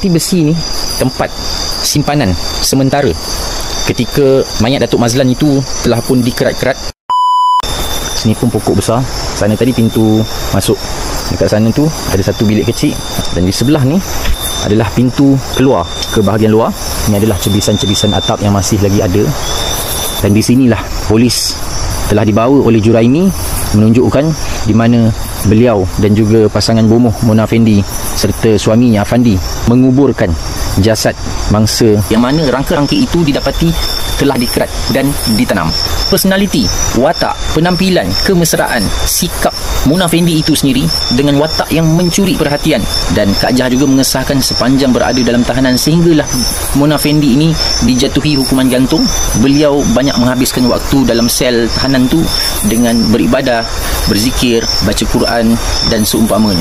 Peti besi ni tempat simpanan sementara ketika mayat Datuk Mazlan itu telah pun dikerat-kerat. Sini pun pokok besar. Sana tadi pintu masuk. Dekat sana tu ada satu bilik kecil, dan di sebelah ni adalah pintu keluar ke bahagian luar. Ini adalah cebisan-cebisan atap yang masih lagi ada. Dan di sinilah polis telah dibawa oleh Juraimi menunjukkan di mana beliau dan juga pasangan bomoh Mona Afendi serta suaminya Afandi menguburkan jasad mangsa, yang mana rangka-rangka itu didapati telah dikerat dan ditanam. Personaliti, watak, penampilan, kemesraan, sikap Mona Afendi itu sendiri dengan watak yang mencuri perhatian, dan Kak Jah juga mengesahkan sepanjang berada dalam tahanan sehinggalah Mona Afendi ini dijatuhi hukuman gantung, beliau banyak menghabiskan waktu dalam sel tahanan tu dengan beribadah, berzikir, baca Quran dan seumpamanya.